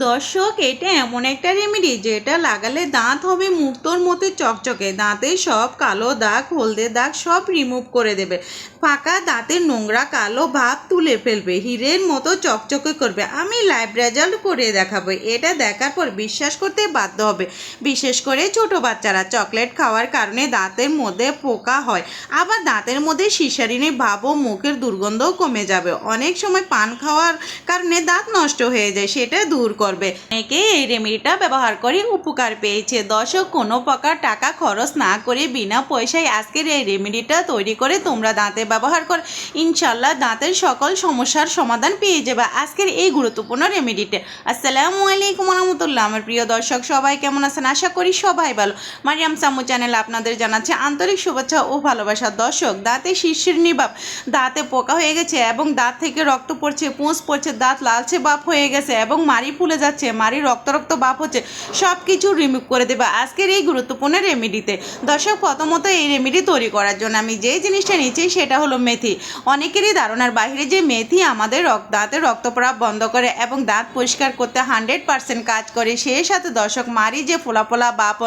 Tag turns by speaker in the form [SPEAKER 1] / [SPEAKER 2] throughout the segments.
[SPEAKER 1] দর্শক, এটা এমন একটা রেমেডি যেটা লাগালে দাঁত হবে মুক্তোর মতো চকচকে। দাঁতের সব কালো দাগ, হলদে দাগ সব রিমুভ করে দেবে। ফাঁকা দাঁতের নোংরা কালো ভাব তুলে ফেলবে, হীরের মতো চকচকে করবে। আমি লাইভ রেজাল্ট করে দেখাবো। এটা দেখার পর বিশ্বাস করতে বাধ্য হবে। বিশেষ করে ছোট বাচ্চারা চকলেট খাওয়ার কারণে দাঁতের মধ্যে পোকা হয়, আবার দাঁতের মধ্যে শিশারিনের ভাব ও মুখের দুর্গন্ধও কমে যাবে। অনেক সময় পান খাওয়ার কারণে দাঁত নষ্ট হয়ে যায়, সেটা দূর করবে। অনেকে এই রেমেডিটা ব্যবহার করে উপকার পেয়েছে। দর্শক, কোনো প্রকার টাকা খরচ না করে বিনা পয়সায় আজকের এই রেমেডিটা তৈরি করে তোমরা দাঁতে ব্যবহার কর, ইনশাল্লাহ দাঁতের সকল সমস্যার সমাধান পেয়ে যাবে আজকের এই গুরুত্বপূর্ণ রেমেডিতে। আসসালামু আলাইকুম রহমতুল্লাহ। আমার প্রিয় দর্শক সবাই কেমন আছেন? আশা করি সবাই ভালো। মারিয়াম সাম্মু চ্যানেলে আপনাদের জানাচ্ছে আন্তরিক শুভেচ্ছা ও ভালোবাসা। দর্শক, দাঁতে শিরশির নিভাব, দাঁতে পোকা হয়ে গেছে এবং দাঁত থেকে রক্ত পড়ছে, পুঁজ পড়ছে, দাঁত লালচে ভাব হয়ে গেছে এবং মাড়ি ফুলে যাচ্ছে, মাড়ি রক্ত রক্ত ভাব হচ্ছে, সব কিছু রিমুভ করে দেবে আজকের এই গুরুত্বপূর্ণ রেমেডিতে। দর্শক, প্রথমত এই রেমেডি তৈরি করার জন্য আমি যে জিনিসটা নিচ্ছি সেটা হলো মেথি। অনেকেরই ধারণার বাইরে যে মেথি আমাদের দাঁতের রক্ত পড়া বন্ধ করে এবং দাঁত পরিষ্কার করতে 100% কাজ করে। সেই সাথে দর্শক, মাড়ি যে ফোলা ফোলা ভাব,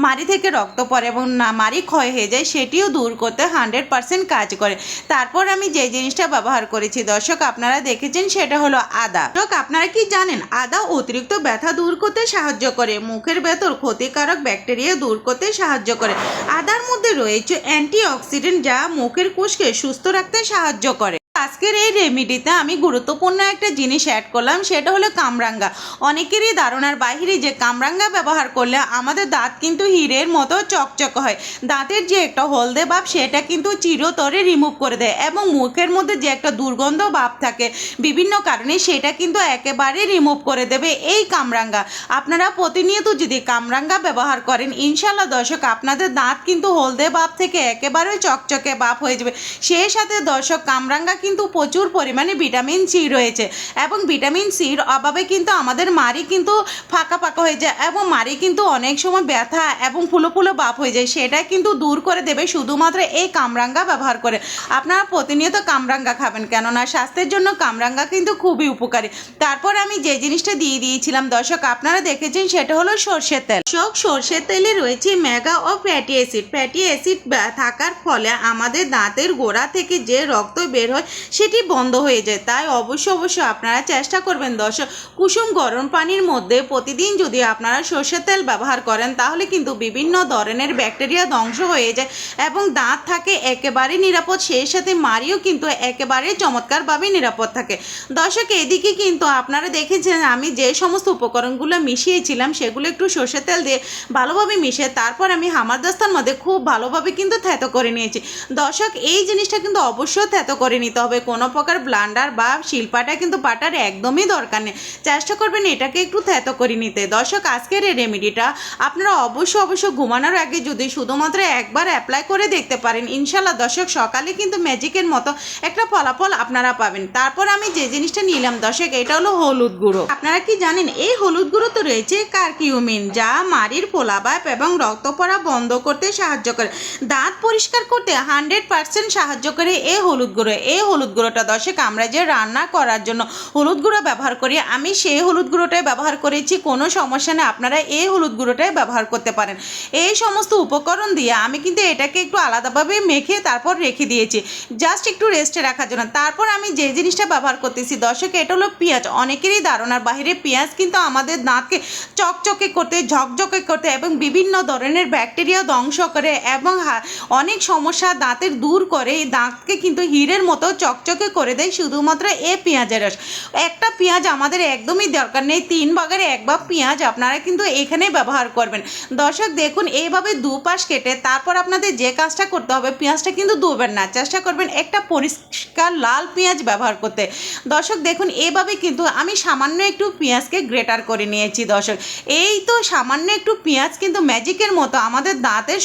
[SPEAKER 1] মাড়ি থেকে রক্ত পড়ে এবং মাড়ি ক্ষয় হয়ে যায়, সেটিও দূর করতে 100% কাজ করে। তারপর আমি যে জিনিসটা ব্যবহার করেছি দর্শক, আপনারা দেখেছেন, সেটা হলো আদা। দর্শক, আপনারা কি জানেন আদা অতিরিক্ত ব্যথা দূর করতে সাহায্য করে, মুখের ভেতর ক্ষতিকারক ব্যাকটেরিয়া দূর করতে সাহায্য করে। আদার মধ্যে রয়েছে অ্যান্টিঅক্সিডেন্ট, যা মুখের কোষকে সুস্থ রাখতে সাহায্য করে। আজকের এই রেমেডিতে আমি গুরুত্বপূর্ণ একটা জিনিস অ্যাড করলাম, সেটা হলো কামরাঙ্গা। অনেকেরই ধারণার বাইরে যে কামরাঙ্গা ব্যবহার করলে আমাদের দাঁত কিন্তু হীরের মতো চকচক হয়, দাঁতের যে একটা হলদে ভাব সেটা কিন্তু চিরতরে রিমুভ করে দেয় এবং মুখের মধ্যে যে একটা দুর্গন্ধ ভাব থাকে বিভিন্ন কারণে, সেটা কিন্তু একেবারে রিমুভ করে দেবে এই কামরাঙ্গা। আপনারা প্রতিনিয়ত যদি কামরাঙ্গা ব্যবহার করেন, ইনশাল্লাহ দর্শক, আপনাদের দাঁত কিন্তু হলদে ভাব থেকে একেবারে চকচকে ভাব হয়ে যাবে। সেই সাথে দর্শক, কামরাঙ্গা কিন্তু প্রচুর পরিমাণে ভিটামিন সি রয়েছে এবং ভিটামিন সির অভাবে কিন্তু আমাদের মাড়ি কিন্তু ফাঁকা ফাঁকা হয়ে যায় এবং মাড়ি কিন্তু অনেক সময় ব্যথা এবং ফুলো ফুলো ভাব হয়ে যায়, সেটা কিন্তু দূর করে দেবে শুধুমাত্র এই কামরাঙ্গা ব্যবহার করে। আপনারা প্রতিনিয়ত কামরাঙ্গা খাবেন, কেননা স্বাস্থ্যের জন্য কামরাঙ্গা কিন্তু খুবই উপকারী। তারপর আমি যে জিনিসটা দিয়ে দিয়েছিলাম দর্শক, আপনারা দেখেছেন, সেটা হলো সর্ষের তেল। সর্ষের তেলে রয়েছে মেগা ও ফ্যাটি অ্যাসিড। ফ্যাটি অ্যাসিড থাকার ফলে আমাদের দাঁতের গোড়া থেকে যে রক্ত বের হয় সেটি বন্ধ হয়ে যায়। তাই অবশ্যই আপনারা চেষ্টা করবেন দর্শক, কুসুম গরম পানির মধ্যে প্রতিদিন যদি আপনারা সর্ষের তেল ব্যবহার করেন, তাহলে কিন্তু বিভিন্ন ধরনের ব্যাকটেরিয়া ধ্বংস হয়ে যায় এবং দাঁত থাকে একেবারে নিরাপদ। সেই সাথে মাড়িও কিন্তু একেবারে চমৎকারভাবে নিরাপদ থাকে। দর্শক, এদিকে কিন্তু আপনারা দেখেছেন আমি যে সমস্ত উপকরণগুলো মিশিয়েছিলাম, সেগুলো একটু সর্ষের তেল দিয়ে ভালোভাবে মিশিয়ে তারপর আমি হামারদাস্তার মধ্যে খুব ভালোভাবে কিন্তু থেতো করে নিয়েছি। দর্শক, এই জিনিসটা কিন্তু অবশ্যই থেতো করে নিতে হবে, কোনো প্রকার ব্লান্ডার বা শিলপাটা কিন্তু পাটার একদমই দরকার নেই। চেষ্টা করবেন এটাকে একটু থেতো করে নিতে। দর্শক, আজকের এই রেমেডিটা আপনারা অবশ্যই ঘুমানোর আগে যদি শুধুমাত্র একবার অ্যাপ্লাই করে দেখতে পারেন, ইনশাল্লাহ দর্শক, সকালে কিন্তু ম্যাজিকের মতো একটা ফলাফল আপনারা পাবেন। তারপর আমি যে জিনিসটা নিলাম দর্শক, এটা হলো হলুদ গুঁড়ো। আপনারা কি জানেন এই হলুদ গুঁড়ো তো রয়েছে কারকিউমিন, যা মাড়ির ফোলাভাব এবং রক্ত পড়া বন্ধ করতে সাহায্য করে, দাঁত পরিষ্কার করতে 100% সাহায্য করে এই হলুদ গুঁড়ো। এই হলুদ গুঁড়োটা দর্শক, আমরা যে রান্না করার জন্য হলুদ গুঁড়ো ব্যবহার করি, আমি সেই হলুদ গুঁড়োটাই ব্যবহার করেছি, কোনো সমস্যা নেই, আপনারা এই হলুদ গুঁড়োটাই ব্যবহার করতে পারেন। এই সমস্ত উপকরণ দিয়ে আমি কিন্তু এটাকে একটু আলাদাভাবে মেখে তারপর রেখে দিয়েছি, জাস্ট একটু রেস্টে রাখার জন্য। তারপর আমি যে জিনিসটা ব্যবহার করতেছি দর্শক, এটা হলো পেঁয়াজ। অনেকেরই ধারণার বাইরে পেঁয়াজ কিন্তু আমাদের দাঁতকে চকচকে করতে, ঝকঝকে করতে এবং বিভিন্ন ধরনের ব্যাকটেরিয়া ধ্বংস করে এবং অনেক সমস্যা দাঁতের দূর করে, দাঁতকে কিন্তু হীরের মতো চকচকে করে দেয় শুধুমাত্র এই পেঁয়াজের রস। একটা পেঁয়াজ আমাদের একদমই দরকার নেই, 3 ভাগের 1 ভাগ পেঁয়াজ আপনারা কিন্তু এখানে ব্যবহার করবেন। দর্শক দেখুন, এইভাবে দুপাশ কেটে তারপর আপনাদের যে কাজটা করতে হবে, পেঁয়াজটা কিন্তু ধুবেন না, চেষ্টা করবেন একটা পরিষ্কার লাল পেঁয়াজ ব্যবহার করতে। দর্শক দেখুন, এইভাবে কিন্তু আমি সামান্য একটু পেঁয়াজকে গ্রেটার করে নিয়েছি। দর্শক, এই তো সামান্য একটু পেঁয়াজ কিন্তু ম্যাজিকের মতো আমাদের দাঁতের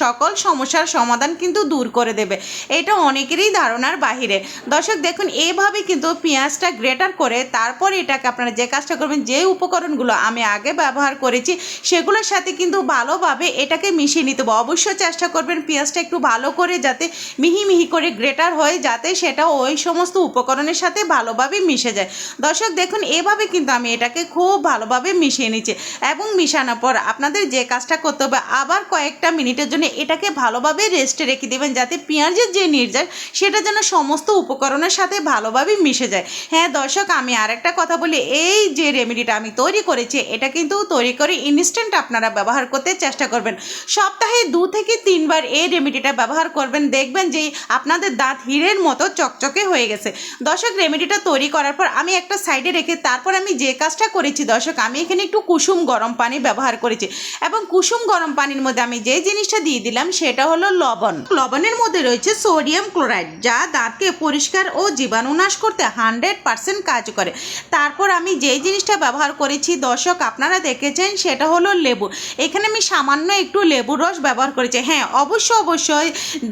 [SPEAKER 1] সকল সমস্যার সমাধান কিন্তু দূর করে দেবে। এটা অনেকেরই ধারণার বাহিরে। দর্শক দেখুন এইভাবে কিন্তু পেঁয়াজটা গ্রেটার করে তারপর এটাকে আপনারা যে কাজটা করবেন, যে উপকরণগুলো আমি আগে ব্যবহার করেছি সেগুলোর সাথে কিন্তু ভালোভাবে এটাকে মিশিয়ে নিতে হবে। অবশ্যই চেষ্টা করবেন পেঁয়াজটা একটু ভালো করে যাতে মিহি মিহি করে গ্রেটার হয়, যাতে সেটা ওই সমস্ত উপকরণের সাথে ভালোভাবে মিশে যায়। দর্শক দেখুন এভাবে কিন্তু আমি এটাকে খুব ভালোভাবে মিশিয়ে নিচ্ছি এবং মিশানোর পর আপনাদের যে কাজটা করতে হবে, আবার কয়েকটা মিনিটের জন্য এটাকে ভালোভাবে রেস্টে রেখে দেবেন, যাতে পেঁয়াজের যে নির্যাস সেটা যেন সমস্ত উপকরণের সাথে ভালোভাবে মিশে যায়। হ্যাঁ দর্শক, আমি আরেকটা কথা বলি, এই যে রেমেডিটা আমি তৈরি করেছি এটা কিন্তু তৈরি করে ইনস্ট্যান্ট আপনারা ব্যবহার করতে চেষ্টা করবেন। সপ্তাহে 2 থেকে 3 বার এই রেমেডিটা ব্যবহার করবেন, দেখবেন যে আপনাদের দাঁত হীরের মতো চকচকে হয়ে গেছে। দর্শক রেমেডিটা তৈরি করার পর আমি একটা সাইডে রেখে তারপর আমি যে কাজটা করেছি দর্শক, আমি এখানে একটু কুসুম গরম পানি ব্যবহার করেছি এবং কুসুম গরম পানির মধ্যে আমি যে জিনিসটা দিয়ে দিলাম সেটা হলো লবণ। লবণের মধ্যে রয়েছে সোডিয়াম ক্লোরাইড, যা দাঁতকে পরিষ্কার ও জীবাণুনাশ করতে 100% কাজ করে। তারপর আমি যে জিনিসটা ব্যবহার করেছি দর্শক আপনারা দেখেছেন সেটা হলো লেবু। এখানে আমি সামান্য একটু লেবুর রস ব্যবহার করেছি। হ্যাঁ অবশ্যই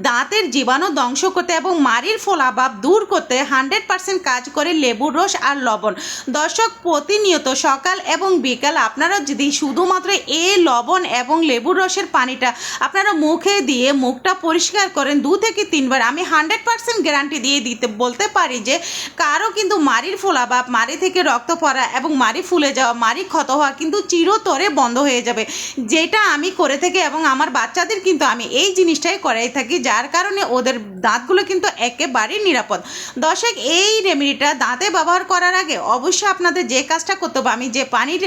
[SPEAKER 1] দাঁতের জীবাণু ধ্বংস করতে এবং মাড়ির ফোলাভাব দূর করতে 100% কাজ করে লেবুর রস আর লবণ। দর্শক প্রতিনিয়ত সকাল এবং বিকাল আপনারা যদি শুধুমাত্র এই লবণ এবং লেবুর রসের পানিটা আপনারা মুখে দিয়ে মুখটা পরিষ্কার করেন 2 থেকে 3 বার, আমি 100% গ্যারান্টি দিয়ে বলতে পারি যে কারো কিন্তু মাড়ির ফোলাভাব, মাড়ি থেকে রক্ত পড়া এবং মাড়ি ফুলে যাওয়া, মাড়ি ক্ষত হওয়া কিন্তু চিরতরে বন্ধ হয়ে যাবে। যেটা আমি করে থাকি এবং আমার বাচ্চাদের কিন্তু আমি এই জিনিসটাই করাই থাকি, যার কারণে ওদের দাঁতগুলো কিন্তু একেবারেই নিরাপদ। দর্শক এই রেমেডিটা দাঁতে ব্যবহার করার আগে অবশ্যই আপনাদের যে কাজটা করতে হবে, আমি যে পানির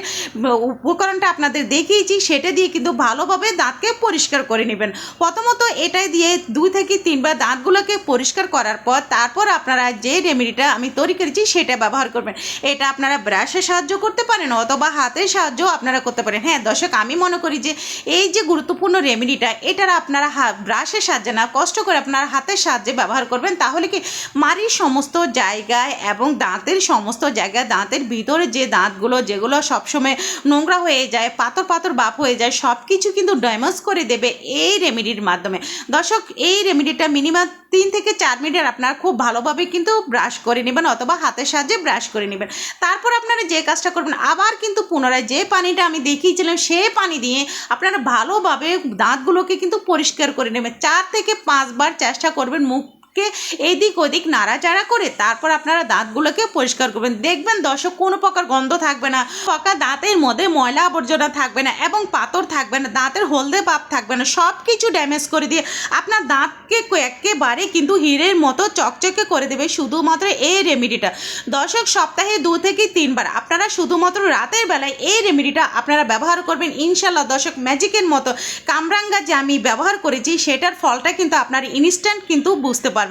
[SPEAKER 1] উপকরণটা আপনাদের দেখিয়েছি সেটা দিয়ে কিন্তু ভালোভাবে দাঁতকে পরিষ্কার করে নেবেন। প্রথমত এটাই দিয়ে 2 থেকে 3 বার দাঁতগুলোকে পরিষ্কার করার পর তারপর আপনারা যে রেমেডিটা আমি তৈরি করেছি সেটা ব্যবহার করবেন। এটা আপনারা ব্রাশের সাহায্য করতে পারেন অথবা হাতের সাহায্যও আপনারা করতে পারেন। হ্যাঁ দর্শক, আমি মনে করি যে এই যে গুরুত্বপূর্ণ রেমেডিটা এটার আপনারা ব্রাশের সাহায্যে না, কষ্ট করে আপনারা হাতের সাহায্যে ব্যবহার করবেন, তাহলে কি মাড়ির সমস্ত জায়গায় এবং দাঁতের সমস্ত জায়গায়, দাঁতের ভিতরে যে দাঁতগুলো যেগুলো সবসময় নোংরা হয়ে যায়, পাতর পাতর ভাব হয়ে যায়, সব কিছু কিন্তু ড্যামেজ করে দেবে এই রেমেডির মাধ্যমে। দর্শক এই রেমেডিটা মিনিমাম 3 থেকে 4 মিনিট আপনারা খুব ভালোভাবে কিন্তু ব্রাশ করে নেবেন অথবা হাতের সাহায্যে ব্রাশ করে নেবেন। তারপর আপনারা যে কাজটা করবেন, আবার কিন্তু পুনরায় যে পানিটা আমি দেখিয়েছিলাম সেই পানি দিয়ে আপনারা ভালোভাবে দাঁতগুলোকে কিন্তু পরিষ্কার করে নেবেন। 4 থেকে 5 বার চেষ্টা করবেন মুখকে এদিক ওদিক নাড়াচাড়া করে তারপর আপনারা দাঁতগুলোকে পরিষ্কার করবেন। দেখবেন দর্শক কোনো প্রকার গন্ধ থাকবে না, প্রকার দাঁতের মধ্যে ময়লা আবর্জনা থাকবে না এবং পাথর থাকবে না, দাঁতের হলদে ভাব থাকবে না, সব কিছু ড্যামেজ করে দিয়ে আপনার দাঁতকে একেবারে কিন্তু হীরের মতো চকচকে করে দেবে শুধুমাত্র এই রেমেডিটা। দর্শক সপ্তাহে 2 থেকে 3 বার আপনারা শুধুমাত্র রাতের বেলায় এই রেমেডিটা আপনারা ব্যবহার করবেন। ইনশাল্লাহ দর্শক ম্যাজিকের মতো কামরাঙ্গা যে আমি ব্যবহার করেছি সেটার ফলটা কিন্তু আপনারা ইনস্ট্যান্ট কিন্তু বুঝতে পারবেন।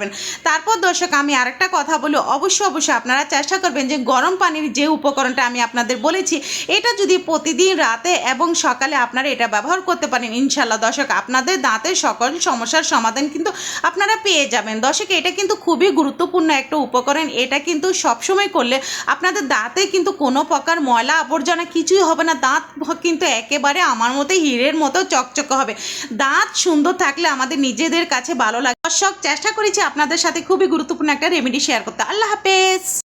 [SPEAKER 1] তারপর দর্শক আমি আরেকটা কথা বলি, অবশ্যই আপনারা চেষ্টা করবেন যে গরম পানির যে উপকরণটা আমি আপনাদের বলেছি এটা যদি প্রতিদিন রাতে এবং সকালে আপনারা এটা ব্যবহার করতে পারেন, ইনশাল্লাহ দর্শক আপনাদের দাঁতের সকল সমস্যার সমাধান কিন্তু আপনারা পেয়ে যাবেন। দর্শক এটা কিন্তু খুবই গুরুত্বপূর্ণ একটা উপকরণ, এটা কিন্তু সবসময় করলে আপনাদের দাঁতে কিন্তু কোনো প্রকার ময়লা আবর্জনা কিছুই হবে না, দাঁত কিন্তু একেবারে আমার মতো হীরের মতো চকচকে হবে। দাঁত সুন্দর থাকলে আমাদের নিজেদের কাছে ভালো লাগে। দর্শক চেষ্টা করেছি আপনাদের সাথে খুবই গুরুত্বপূর্ণ একটা রেমেডি শেয়ার করতে। আল্লাহ হাফেজ।